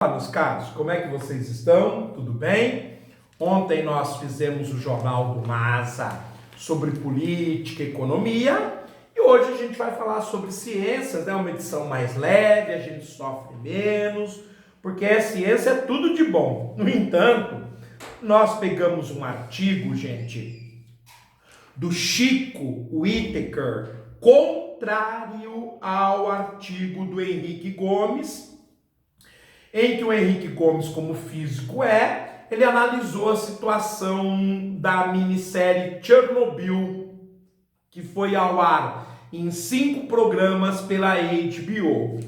Olá, meus caros, como é que vocês estão? Tudo bem? Ontem nós fizemos o Jornal do Masa sobre política e economia e hoje a gente vai falar sobre ciências, né? Uma edição mais leve, a gente sofre menos, porque a ciência é tudo de bom. No entanto, nós pegamos um artigo, gente, do Chico Whittaker, contrário ao artigo do Henrique Gomes, em que o Henrique Gomes, como físico ele analisou a situação da minissérie Chernobyl, que foi ao ar em 5 programas pela HBO.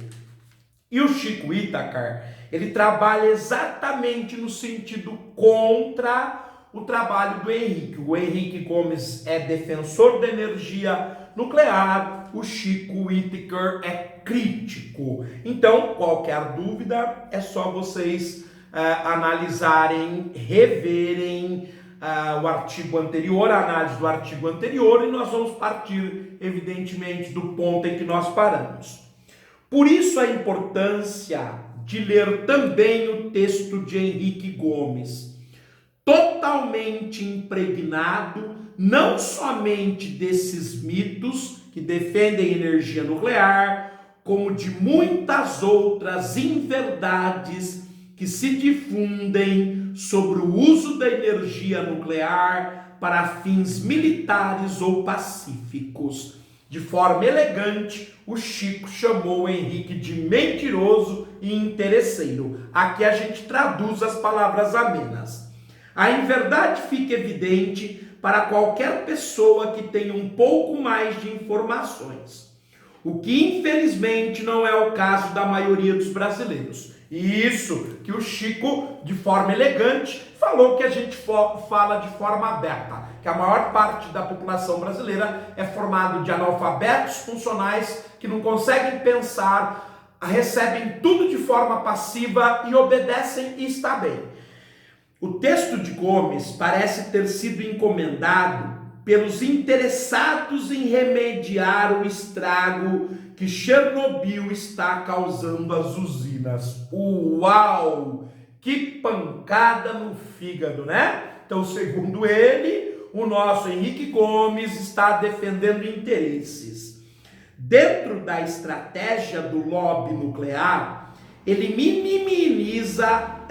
E o Chico Whittaker, ele trabalha exatamente no sentido contra o trabalho do Henrique. O Henrique Gomes é defensor da energia nuclear, o Chico Whittaker é crítico. Então, qualquer dúvida, é só vocês analisarem, reverem o artigo anterior, a análise do artigo anterior, e nós vamos partir, evidentemente, do ponto em que nós paramos. Por isso a importância de ler também o texto de Henrique Gomes, totalmente impregnado não somente desses mitos que defendem energia nuclear, como de muitas outras inverdades que se difundem sobre o uso da energia nuclear para fins militares ou pacíficos. De forma elegante, o Chico chamou o Henrique de mentiroso e interesseiro. Aqui a gente traduz as palavras amenas. A inverdade fica evidente para qualquer pessoa que tenha um pouco mais de informações, o que infelizmente não é o caso da maioria dos brasileiros. E isso que o Chico, de forma elegante, falou que a gente fala de forma aberta, que a maior parte da população brasileira é formada de analfabetos funcionais que não conseguem pensar, recebem tudo de forma passiva e obedecem e está bem. O texto de Gomes parece ter sido encomendado pelos interessados em remediar o estrago que Chernobyl está causando às usinas. Uau! Que pancada no fígado, né? Então, segundo ele, o nosso Henrique Gomes está defendendo interesses. Dentro da estratégia do lobby nuclear, ele minimiza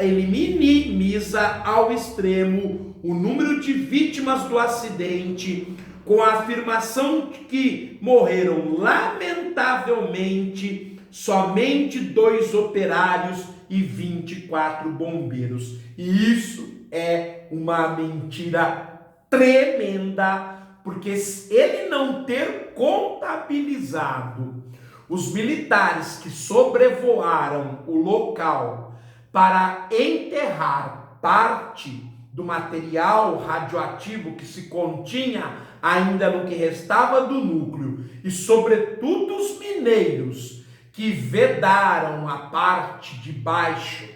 ao extremo o número de vítimas do acidente, com a afirmação de que morreram lamentavelmente somente 2 operários e 24 bombeiros. E isso é uma mentira tremenda, porque ele não ter contabilizado os militares que sobrevoaram o local para enterrar parte do material radioativo que se continha ainda no que restava do núcleo, e sobretudo os mineiros que vedaram a parte de baixo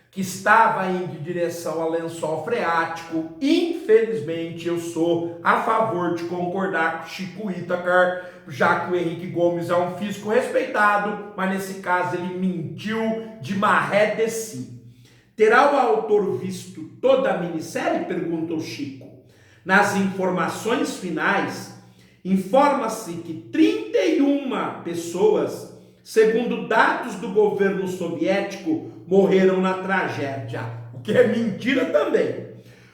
que estava indo em direção ao lençol freático. Infelizmente, eu sou a favor de concordar com o Chico Whittaker, já que o Henrique Gomes é um físico respeitado, mas nesse caso ele mentiu de maré de si. Terá o autor visto toda a minissérie? Pergunta o Chico. Nas informações finais, informa-se que 31 pessoas, segundo dados do governo soviético, morreram na tragédia, o que é mentira também.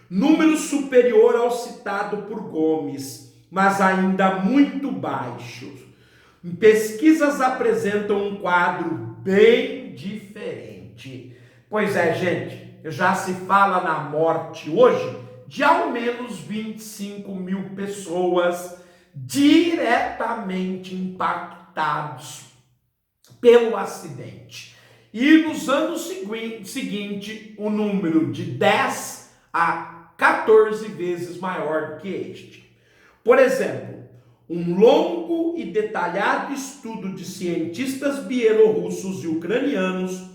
Número superior ao citado por Gomes, mas ainda muito baixo. Pesquisas apresentam um quadro bem diferente. Pois é, gente, já se fala na morte hoje de ao menos 25 mil pessoas diretamente impactados pelo acidente. E nos anos seguintes, o número de 10 a 14 vezes maior do que este. Por exemplo, um longo e detalhado estudo de cientistas bielorrussos e ucranianos,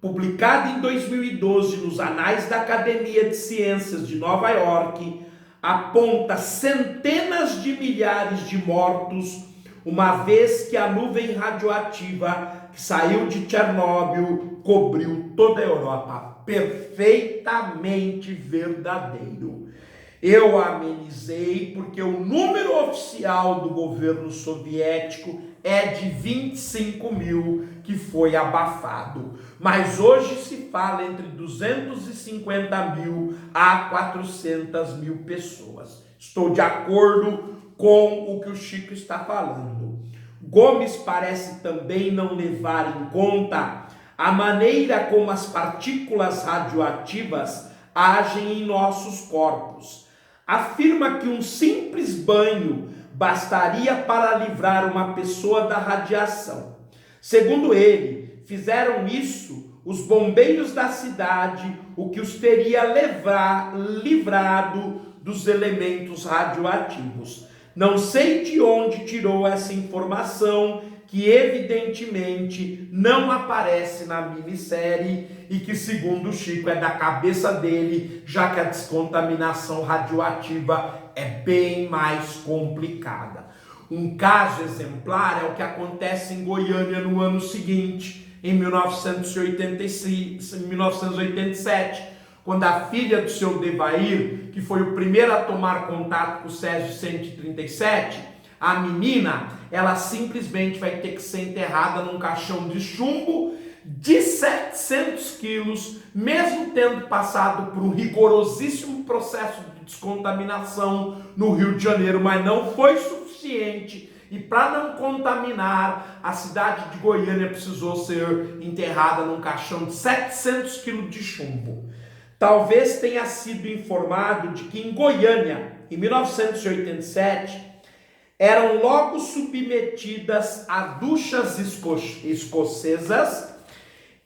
publicado em 2012 nos Anais da Academia de Ciências de Nova York, aponta centenas de milhares de mortos uma vez que a nuvem radioativa que saiu de Chernobyl cobriu toda a Europa. Perfeitamente verdadeiro. Eu amenizei porque o número oficial do governo soviético é de 25 mil, que foi abafado. Mas hoje se fala entre 250 mil a 400 mil pessoas. Estou de acordo com o que o Chico está falando. Gomes parece também não levar em conta a maneira como as partículas radioativas agem em nossos corpos. Afirma que um simples banho bastaria para livrar uma pessoa da radiação. Segundo ele, fizeram isso os bombeiros da cidade, o que os teria livrado dos elementos radioativos. Não sei de onde tirou essa informação, que evidentemente não aparece na minissérie e que, segundo o Chico, é da cabeça dele, já que a descontaminação radioativa é bem mais complicada. Um caso exemplar é o que acontece em Goiânia no ano seguinte, em 1987, quando a filha do seu Devair, que foi o primeiro a tomar contato com o Césio 137, a menina, ela simplesmente vai ter que ser enterrada num caixão de chumbo de 700 quilos, mesmo tendo passado por um rigorosíssimo processo de descontaminação no Rio de Janeiro, mas não foi suficiente. E para não contaminar, a cidade de Goiânia precisou ser enterrada num caixão de 700 quilos de chumbo. Talvez tenha sido informado de que em Goiânia, em 1987, eram logo submetidas a duchas escocesas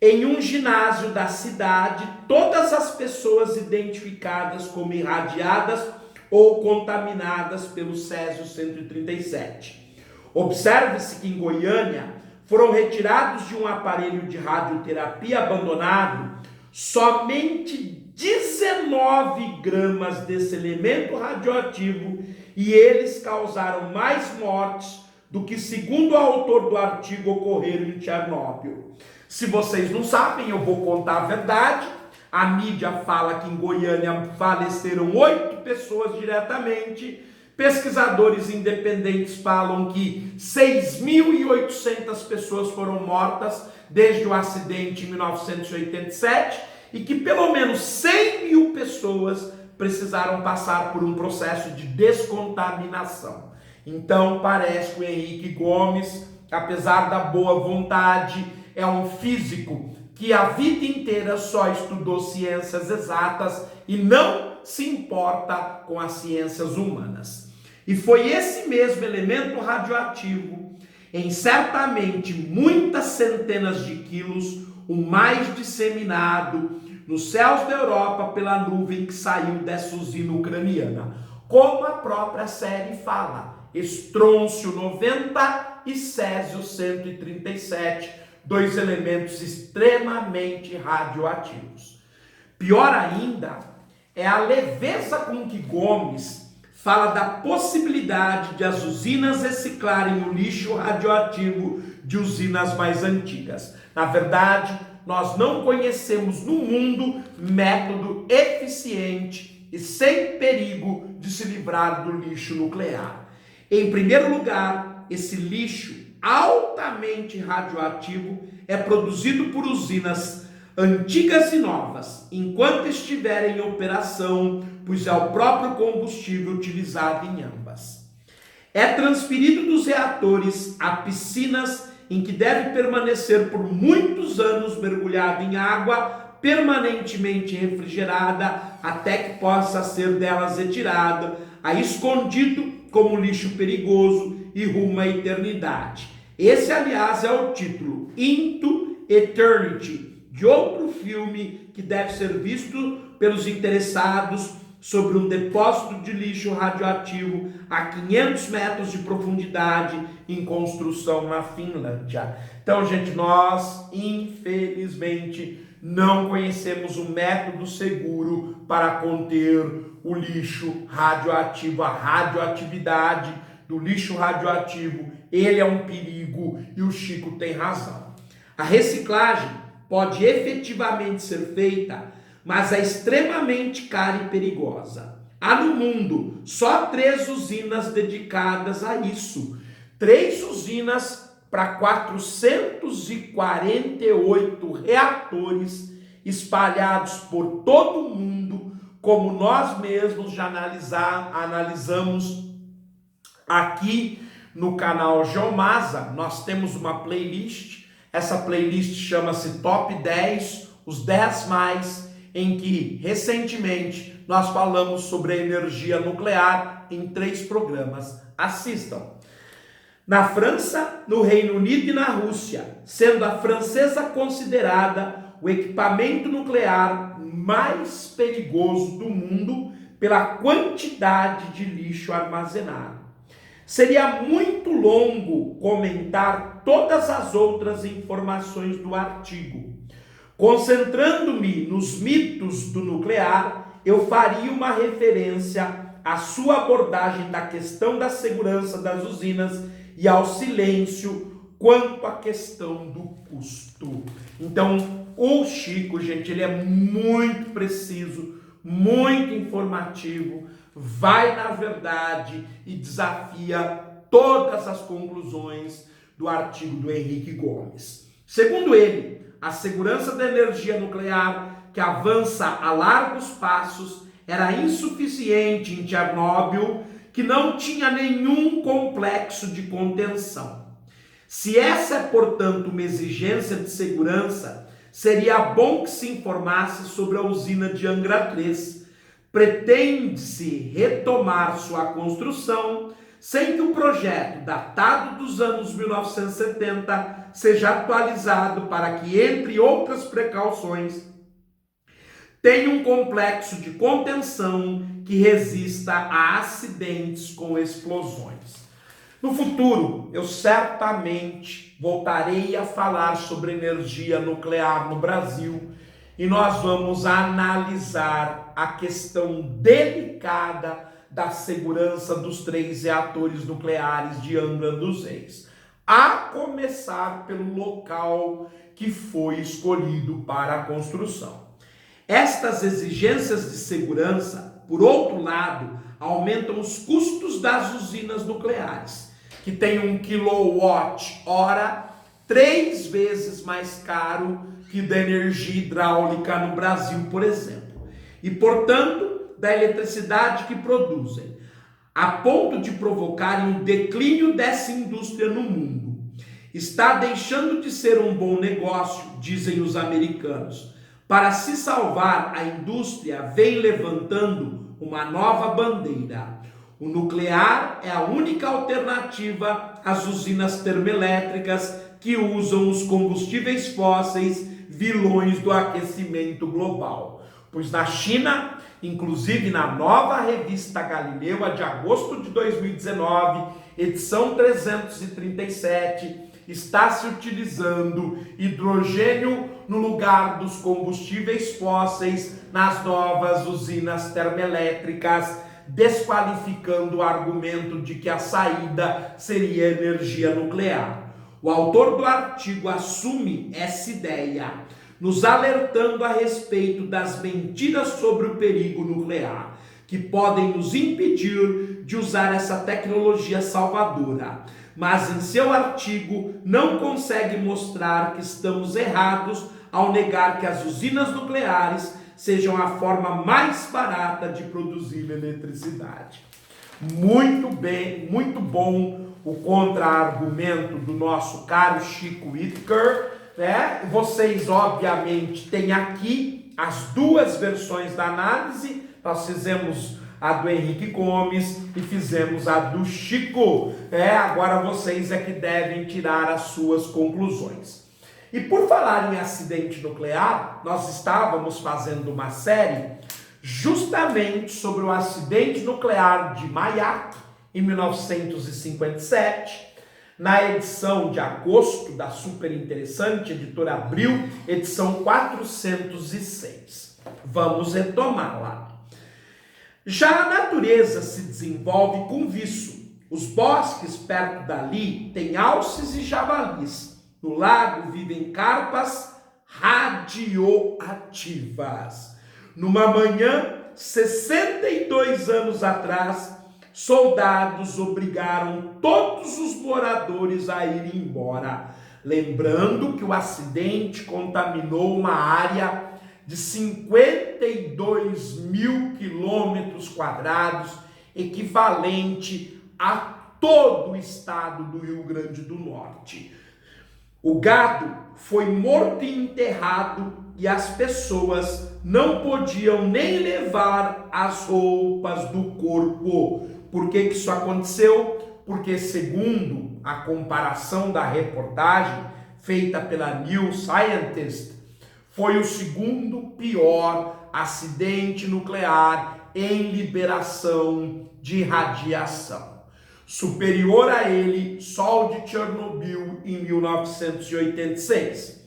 em um ginásio da cidade todas as pessoas identificadas como irradiadas ou contaminadas pelo Césio 137. Observe-se que em Goiânia foram retirados de um aparelho de radioterapia abandonado somente 19 gramas desse elemento radioativo, e eles causaram mais mortes do que, segundo o autor do artigo, ocorreram em Chernobyl. Se vocês não sabem, eu vou contar a verdade. A mídia fala que em Goiânia faleceram 8 pessoas diretamente. Pesquisadores independentes falam que 6.800 pessoas foram mortas desde o acidente em 1987 e que pelo menos 100 mil pessoas precisaram passar por um processo de descontaminação. Então parece que o Henrique Gomes, apesar da boa vontade, é um físico que a vida inteira só estudou ciências exatas e não se importa com as ciências humanas. E foi esse mesmo elemento radioativo, em certamente muitas centenas de quilos, o mais disseminado nos céus da Europa pela nuvem que saiu dessa usina ucraniana. Como a própria série fala, estrôncio 90 e césio 137, 2 elementos extremamente radioativos. Pior ainda é a leveza com que Gomes fala da possibilidade de as usinas reciclarem o lixo radioativo de usinas mais antigas. Na verdade, nós não conhecemos no mundo método eficiente e sem perigo de se livrar do lixo nuclear. Em primeiro lugar, esse lixo altamente radioativo é produzido por usinas antigas e novas, enquanto estiverem em operação, pois é o próprio combustível utilizado em ambas. É transferido dos reatores a piscinas em que deve permanecer por muitos anos mergulhado em água permanentemente refrigerada até que possa ser delas retirada, aí escondido como lixo perigoso e rumo à eternidade. Esse, aliás, é o título Into Eternity, de outro filme que deve ser visto pelos interessados sobre um depósito de lixo radioativo a 500 metros de profundidade em construção na Finlândia. Então, gente, nós, infelizmente, não conhecemos um método seguro para conter o lixo radioativo, a radioatividade do lixo radioativo ele é um perigo e o Chico tem razão. A reciclagem pode efetivamente ser feita, mas é extremamente cara e perigosa. Há no mundo só 3 usinas dedicadas a isso. 3 usinas para 448 reatores espalhados por todo o mundo, como nós mesmos já analisamos aqui no canal Geomasa. Nós temos uma playlist, essa playlist chama-se Top 10, os 10 mais, em que recentemente nós falamos sobre a energia nuclear em 3 programas. Assistam. Na França, no Reino Unido e na Rússia, sendo a francesa considerada o equipamento nuclear mais perigoso do mundo pela quantidade de lixo armazenado. Seria muito longo comentar todas as outras informações do artigo. Concentrando-me nos mitos do nuclear, eu faria uma referência à sua abordagem da questão da segurança das usinas e ao silêncio quanto à questão do custo. Então, o Chico, gente, ele é muito preciso, muito informativo, vai na verdade e desafia todas as conclusões do artigo do Henrique Gomes. Segundo ele, a segurança da energia nuclear, que avança a largos passos, era insuficiente em Chernobyl, que não tinha nenhum complexo de contenção. Se essa é, portanto, uma exigência de segurança, seria bom que se informasse sobre a usina de Angra 3. Pretende-se retomar sua construção sem que o projeto, datado dos anos 1970, seja atualizado para que, entre outras precauções, tenha um complexo de contenção que resista a acidentes com explosões. No futuro, eu certamente voltarei a falar sobre energia nuclear no Brasil e nós vamos analisar a questão delicada da segurança dos 3 reatores nucleares de Angra dos Reis, a começar pelo local que foi escolhido para a construção. Estas exigências de segurança, por outro lado, aumentam os custos das usinas nucleares, que têm 1 kWh 3 vezes mais caro que da energia hidráulica no Brasil, por exemplo, e, portanto, da eletricidade que produzem, a ponto de provocarem o declínio dessa indústria no mundo. Está deixando de ser um bom negócio, dizem os americanos. Para se salvar, a indústria vem levantando uma nova bandeira. O nuclear é a única alternativa às usinas termoelétricas que usam os combustíveis fósseis, vilões do aquecimento global. Pois na China, inclusive na nova revista Galileu, a de agosto de 2019, edição 337, está se utilizando hidrogênio no lugar dos combustíveis fósseis nas novas usinas termoelétricas, desqualificando o argumento de que a saída seria energia nuclear. O autor do artigo assume essa ideia, nos alertando a respeito das mentiras sobre o perigo nuclear, que podem nos impedir de usar essa tecnologia salvadora. Mas em seu artigo não consegue mostrar que estamos errados ao negar que as usinas nucleares sejam a forma mais barata de produzir eletricidade. Muito bem, muito bom o contra-argumento do nosso caro Chico Whittaker, né? Vocês, obviamente, têm aqui as 2 versões da análise. Nós fizemos a do Henrique Gomes e fizemos a do Chico. Agora vocês é que devem tirar as suas conclusões. E por falar em acidente nuclear, nós estávamos fazendo uma série justamente sobre o acidente nuclear de Mayak, em 1957, na edição de agosto da super interessante editora Abril, edição 406. Vamos retomá-la. Já a natureza se desenvolve com viço, Os bosques perto dali têm alces e javalis. No lago vivem carpas radioativas. Numa manhã, 62 anos atrás, soldados obrigaram todos os moradores a ir embora. Lembrando que o acidente contaminou uma área de 52 mil quilômetros quadrados, equivalente a todo o estado do Rio Grande do Norte. O gado foi morto e enterrado e as pessoas não podiam nem levar as roupas do corpo. Por que isso aconteceu? Porque, segundo a comparação da reportagem feita pela New Scientist, foi o segundo pior acidente nuclear em liberação de radiação. Superior a ele, só o de Chernobyl em 1986.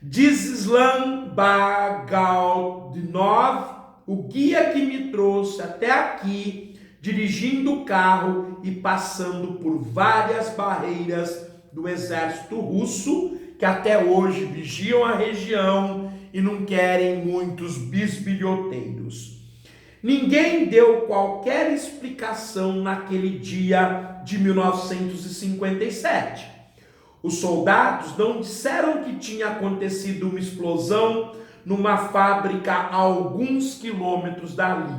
Diz Islam Bagaldinov, o guia que me trouxe até aqui, dirigindo o carro e passando por várias barreiras do exército russo, que até hoje vigiam a região e não querem muitos bisbilhoteiros. Ninguém deu qualquer explicação naquele dia de 1957. Os soldados não disseram que tinha acontecido uma explosão numa fábrica a alguns quilômetros dali.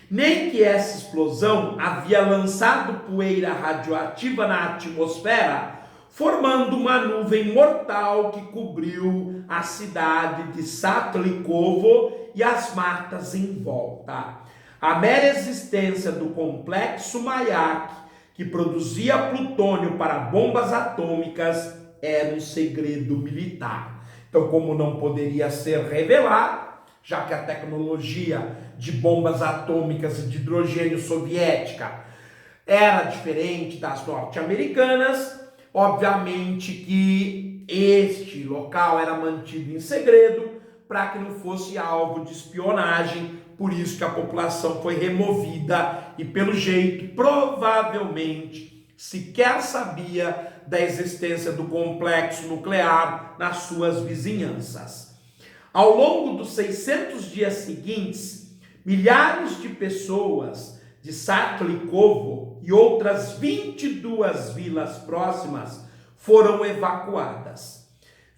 Nem que essa explosão havia lançado poeira radioativa na atmosfera, formando uma nuvem mortal que cobriu a cidade de Satlikovo e as matas em volta. A mera existência do complexo Mayak, que produzia plutônio para bombas atômicas, era um segredo militar. Então, como não poderia ser revelado, já que a tecnologia de bombas atômicas e de hidrogênio soviética era diferente das norte-americanas, obviamente que este local era mantido em segredo para que não fosse alvo de espionagem, por isso que a população foi removida e, pelo jeito, provavelmente sequer sabia da existência do complexo nuclear nas suas vizinhanças. Ao longo dos 600 dias seguintes, milhares de pessoas de Satlikovo e outras 22 vilas próximas foram evacuadas.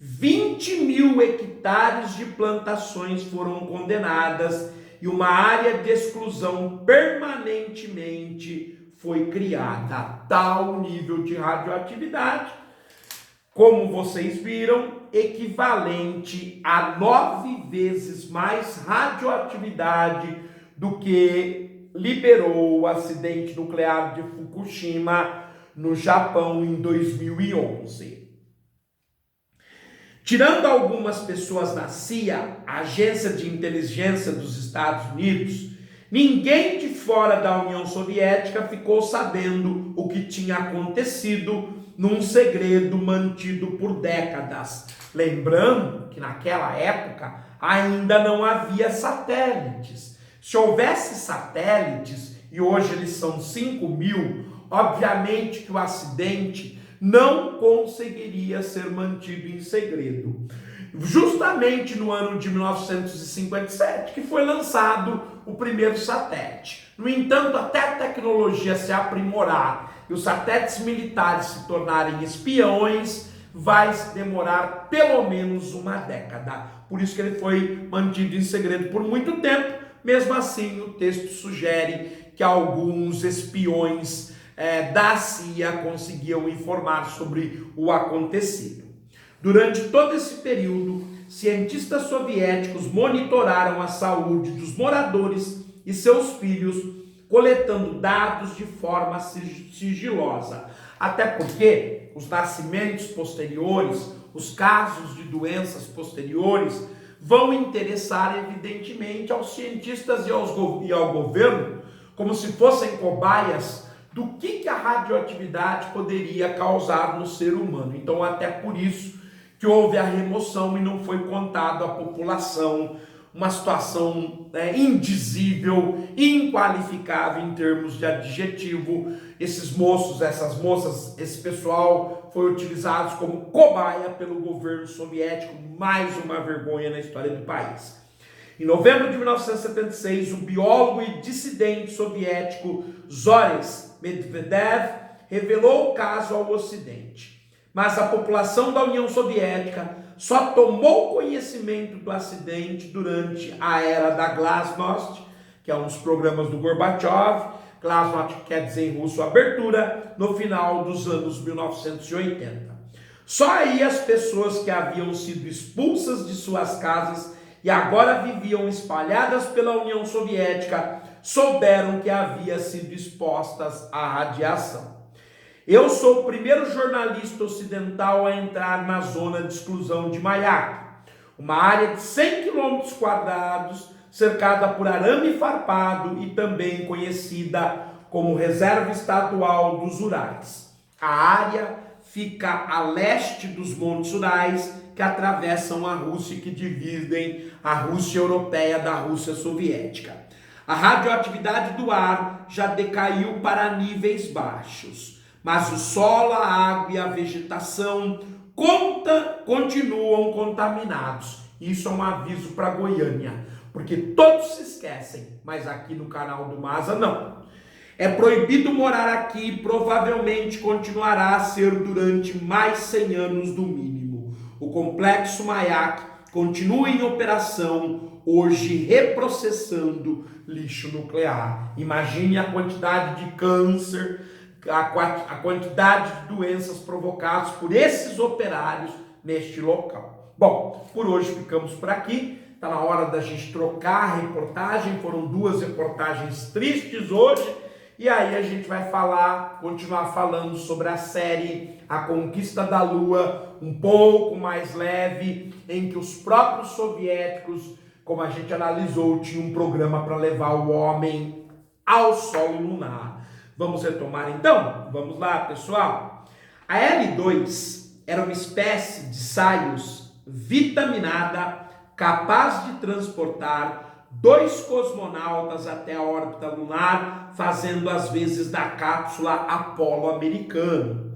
20 mil hectares de plantações foram condenadas e uma área de exclusão permanentemente foi criada. A tal nível de radioatividade, como vocês viram, equivalente a 9 vezes mais radioatividade do que liberou o acidente nuclear de Fukushima no Japão em 2011. Tirando algumas pessoas da CIA, a Agência de Inteligência dos Estados Unidos, ninguém de fora da União Soviética ficou sabendo o que tinha acontecido num segredo mantido por décadas. Lembrando que naquela época ainda não havia satélites. Se houvesse satélites, e hoje eles são 5 mil, obviamente que o acidente não conseguiria ser mantido em segredo. Justamente no ano de 1957, que foi lançado o primeiro satélite. No entanto, até a tecnologia se aprimorar e os satélites militares se tornarem espiões, vai demorar pelo menos uma década. Por isso que ele foi mantido em segredo por muito tempo. Mesmo assim, o texto sugere que alguns espiões da CIA conseguiam informar sobre o acontecido. Durante todo esse período, cientistas soviéticos monitoraram a saúde dos moradores e seus filhos, coletando dados de forma sigilosa. Até porque os nascimentos posteriores, os casos de doenças posteriores, vão interessar evidentemente aos cientistas e ao governo, como se fossem cobaias do que a radioatividade poderia causar no ser humano. Então, até por isso que houve a remoção e não foi contado à população uma situação indizível, inqualificável em termos de adjetivo. Esses moços, essas moças, esse pessoal foi utilizado como cobaia pelo governo soviético, mais uma vergonha na história do país. Em novembro de 1976, o biólogo e dissidente soviético Zores Medvedev revelou o caso ao Ocidente. Mas a população da União Soviética só tomou conhecimento do acidente durante a era da Glasnost, que é um dos programas do Gorbachev. Glasnost quer dizer em russo abertura, no final dos anos 1980. Só aí as pessoas que haviam sido expulsas de suas casas e agora viviam espalhadas pela União Soviética souberam que haviam sido expostas à radiação. Eu sou o primeiro jornalista ocidental a entrar na zona de exclusão de Mayak, uma área de 100 km², cercada por arame farpado e também conhecida como Reserva Estadual dos Urais. A área fica a leste dos Montes Urais, que atravessam a Rússia e que dividem a Rússia europeia da Rússia soviética. A radioatividade do ar já decaiu para níveis baixos, mas o solo, a água e a vegetação continuam contaminados. Isso é um aviso para Goiânia, porque todos se esquecem, mas aqui no canal do Maza não. É proibido morar aqui e provavelmente continuará a ser durante mais 100 anos no mínimo. O complexo Mayak continua em operação, hoje reprocessando lixo nuclear. Imagine a quantidade de câncer, a quantidade de doenças provocadas por esses operários neste local. Bom, por hoje ficamos por aqui. Está na hora da gente trocar a reportagem. Foram 2 reportagens tristes hoje. E aí a gente vai continuar falando sobre a série A Conquista da Lua, um pouco mais leve, em que os próprios soviéticos, como a gente analisou, tinham um programa para levar o homem ao solo lunar. Vamos retomar então? Vamos lá, pessoal. A L2 era uma espécie de Soyuz vitaminada capaz de transportar 2 cosmonautas até a órbita lunar, fazendo as vezes da cápsula Apollo americano.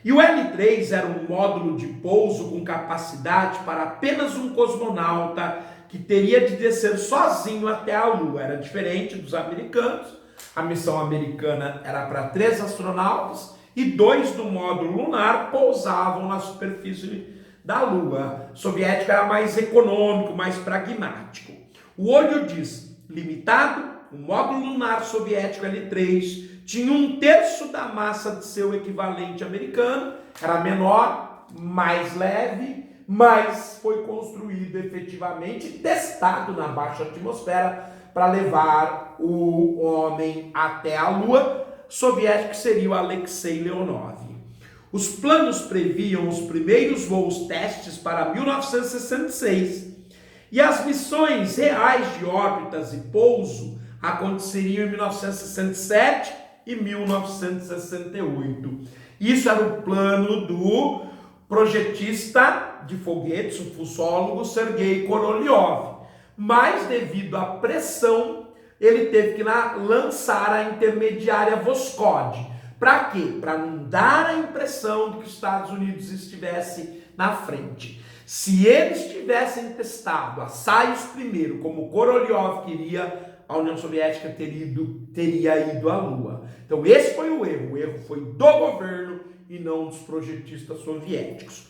E o L3 era um módulo de pouso com capacidade para apenas um cosmonauta, que teria de descer sozinho até a Lua. Era diferente dos americanos. A missão americana era para 3 astronautas e 2 do módulo lunar pousavam na superfície da Lua. O soviético era mais econômico, mais pragmático. O olho diz, limitado, o módulo lunar soviético L3 tinha 1/3 da massa de seu equivalente americano, era menor, mais leve, mas foi construído efetivamente e testado na baixa atmosfera para levar o homem até a Lua. Soviético seria o Alexei Leonov. Os planos previam os primeiros voos testes para 1966 e as missões reais de órbitas e pouso aconteceriam em 1967 e 1968. Isso era o plano do projetista de foguetes, o fuçólogo Sergei Korolev. Mas, devido à pressão, ele teve que lançar a intermediária Voskhod. Para quê? Para não dar a impressão de que os Estados Unidos estivesse na frente. Se eles tivessem testado a Soyuz primeiro, como Korolev queria, a União Soviética teria ido à Lua. Então esse foi o erro. O erro foi do governo e não dos projetistas soviéticos.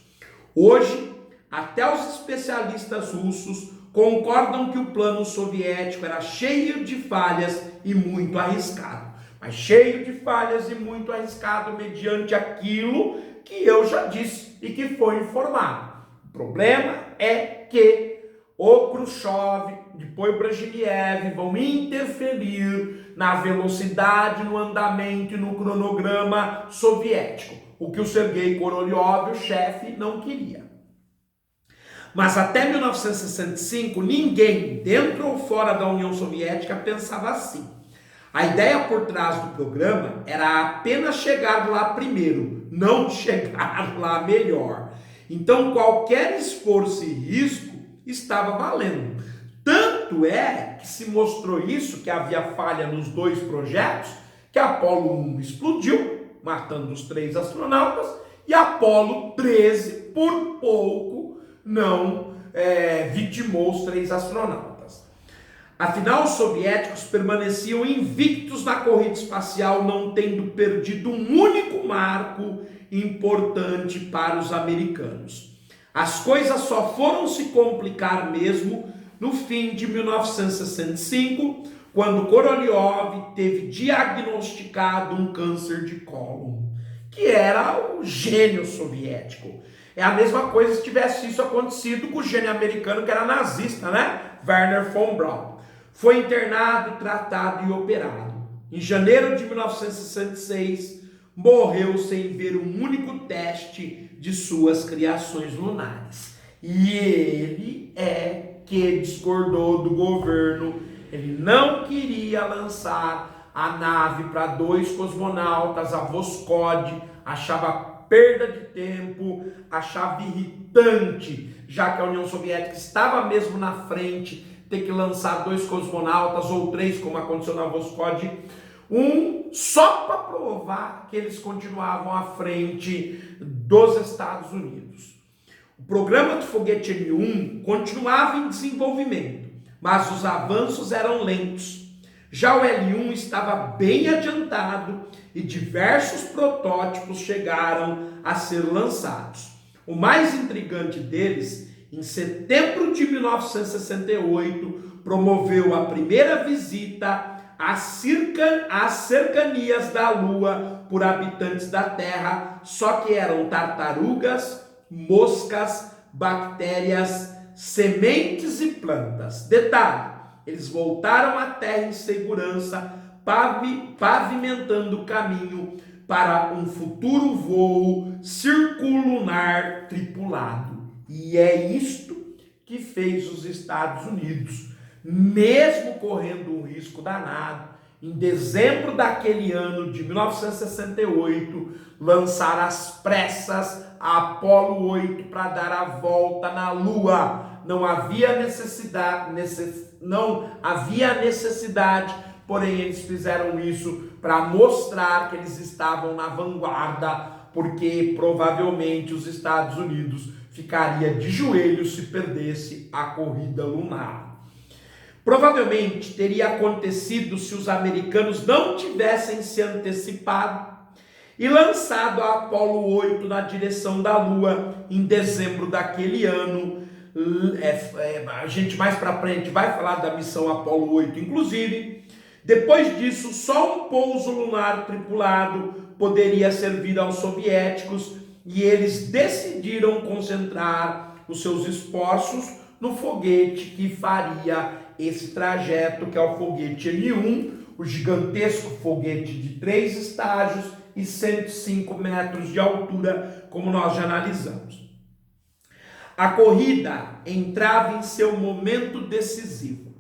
Hoje, até os especialistas russos concordam que o plano soviético era cheio de falhas e muito arriscado. Mas cheio de falhas e muito arriscado mediante aquilo que eu já disse e que foi informado. O problema é que o Khrushchev, depois o Brezhnev vão interferir na velocidade, no andamento e no cronograma soviético, o que o Sergei Korolev, o chefe, não queria. Mas até 1965, ninguém, dentro ou fora da União Soviética, pensava assim. A ideia por trás do programa era apenas chegar lá primeiro, não chegar lá melhor. Então, qualquer esforço e risco estava valendo, tanto Tanto é que se mostrou isso, que havia falha nos dois projetos, que Apolo 1 explodiu, matando os 3 astronautas, e Apolo 13, por pouco, não vitimou os 3 astronautas. Afinal, os soviéticos permaneciam invictos na corrida espacial, não tendo perdido um único marco importante para os americanos. As coisas só foram se complicar mesmo no fim de 1965, quando Korolev teve diagnosticado um câncer de cólon, que era o gênio soviético. É a mesma coisa se tivesse isso acontecido com o gênio americano, que era nazista, né? Wernher von Braun. Foi internado, tratado e operado. Em janeiro de 1966, morreu sem ver um único teste de suas criações lunares. E ele que discordou do governo. Ele não queria lançar a nave para 2 cosmonautas, a Voskhod, achava perda de tempo, achava irritante, já que a União Soviética estava mesmo na frente, ter que lançar 2 cosmonautas ou 3, como aconteceu na Voskhod, só para provar que eles continuavam à frente dos Estados Unidos. O programa do foguete N-1 continuava em desenvolvimento, mas os avanços eram lentos. Já o L-1 estava bem adiantado e diversos protótipos chegaram a ser lançados. O mais intrigante deles, em setembro de 1968, promoveu a primeira visita às cercanias da Lua por habitantes da Terra, só que eram tartarugas, moscas, bactérias, sementes e plantas. Detalhe, eles voltaram à Terra em segurança, pavimentando o caminho para um futuro voo circulunar tripulado. E é isto que fez os Estados Unidos, mesmo correndo um risco danado, em dezembro daquele ano de 1968, lançar às pressas a Apolo 8 para dar a volta na Lua. Não havia necessidade, porém eles fizeram isso para mostrar que eles estavam na vanguarda, porque provavelmente os Estados Unidos ficaria de joelhos se perdesse a corrida lunar. Provavelmente teria acontecido se os americanos não tivessem se antecipado e lançado a Apolo 8 na direção da Lua em dezembro daquele ano. A gente mais para frente vai falar da missão Apolo 8, inclusive. Depois disso, só um pouso lunar tripulado poderia servir aos soviéticos e eles decidiram concentrar os seus esforços no foguete que faria esse trajeto, que é o foguete N-1, o gigantesco foguete de 3 estágios e 105 metros de altura, como nós já analisamos. A corrida entrava em seu momento decisivo.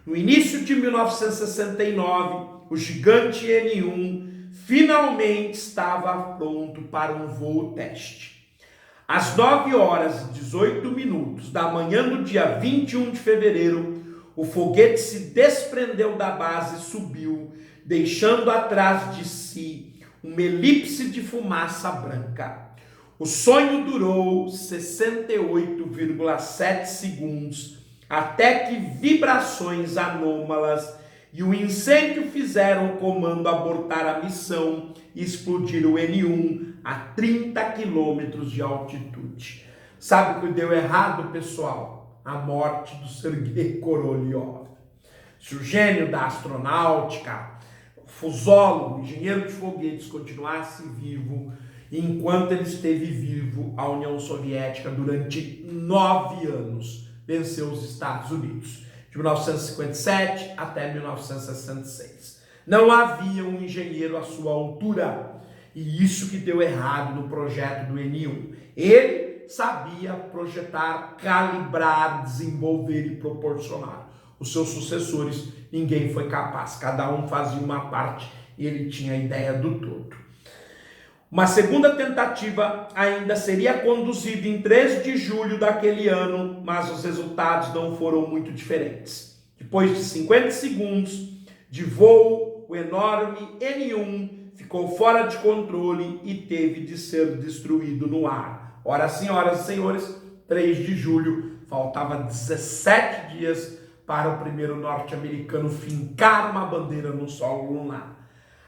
No início de 1969, o gigante N-1 finalmente estava pronto para um voo teste. Às 9h18 da manhã do dia 21 de fevereiro, o foguete se desprendeu da base e subiu, deixando atrás de si uma elipse de fumaça branca. O sonho durou 68,7 segundos, até que vibrações anômalas e o incêndio fizeram o comando abortar a missão e explodir o N-1 a 30 quilômetros de altitude. Sabe o que deu errado, pessoal? A morte do Sergei Korolev. Se o gênio da astronáutica, o fusólogo, engenheiro de foguetes, continuasse vivo, enquanto ele esteve vivo, a União Soviética, durante 9 anos, venceu os Estados Unidos, de 1957 até 1966. Não havia um engenheiro à sua altura, e isso que deu errado no projeto do N-1. Ele sabia projetar, calibrar, desenvolver e proporcionar. Os seus sucessores, ninguém foi capaz, cada um fazia uma parte e ele tinha a ideia do todo. Uma segunda tentativa ainda seria conduzida em 3 de julho daquele ano, mas os resultados não foram muito diferentes. Depois de 50 segundos de voo, o enorme N1 ficou fora de controle e teve de ser destruído no ar. Ora, senhoras e senhores, 3 de julho, faltava 17 dias para o primeiro norte-americano fincar uma bandeira no solo lunar.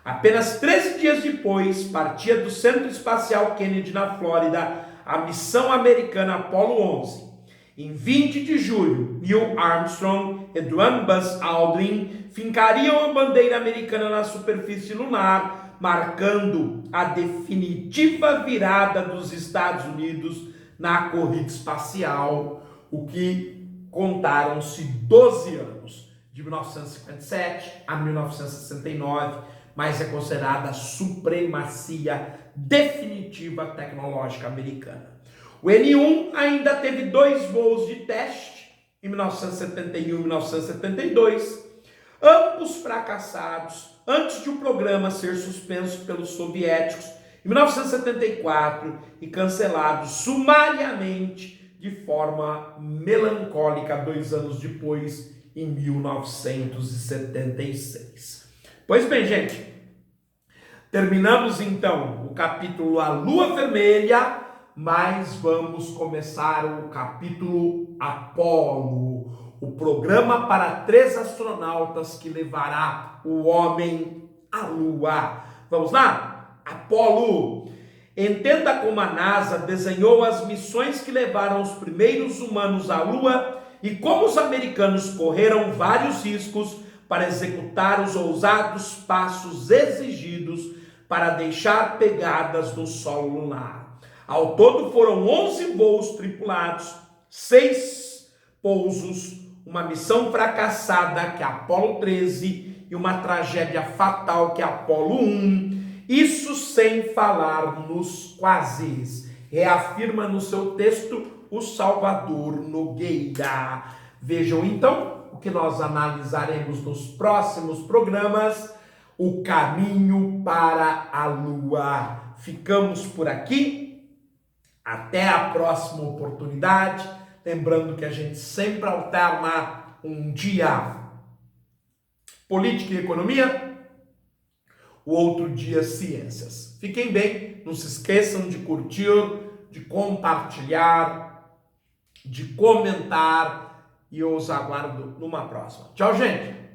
Apenas 13 dias depois, partia do Centro Espacial Kennedy, na Flórida, a missão americana Apollo 11. Em 20 de julho, Neil Armstrong e Buzz Aldrin fincariam a bandeira americana na superfície lunar, marcando a definitiva virada dos Estados Unidos na corrida espacial, o que contaram-se 12 anos, de 1957 a 1969, mas é considerada a supremacia definitiva tecnológica americana. O N1 ainda teve 2 voos de teste, em 1971 e 1972, ambos fracassados antes de o programa ser suspenso pelos soviéticos em 1974 e cancelado sumariamente de forma melancólica 2 anos depois, em 1976. Pois bem, gente, terminamos então o capítulo A Lua Vermelha, mas vamos começar o capítulo Apolo, o programa para 3 astronautas que levará o homem à Lua. Vamos lá? Apolo. Entenda como a NASA desenhou as missões que levaram os primeiros humanos à Lua e como os americanos correram vários riscos para executar os ousados passos exigidos para deixar pegadas no solo lunar. Ao todo foram 11 voos tripulados, 6 pousos, uma missão fracassada, que é a Apolo 13, e uma tragédia fatal, que é a Apolo 1. Isso sem falar nos quasis. Reafirma no seu texto o Salvador Nogueira. Vejam então o que nós analisaremos nos próximos programas: o caminho para a Lua. Ficamos por aqui. Até a próxima oportunidade. Lembrando que a gente sempre alterna um dia política e economia, o outro dia ciências. Fiquem bem, não se esqueçam de curtir, de compartilhar, de comentar, e eu os aguardo numa próxima. Tchau, gente!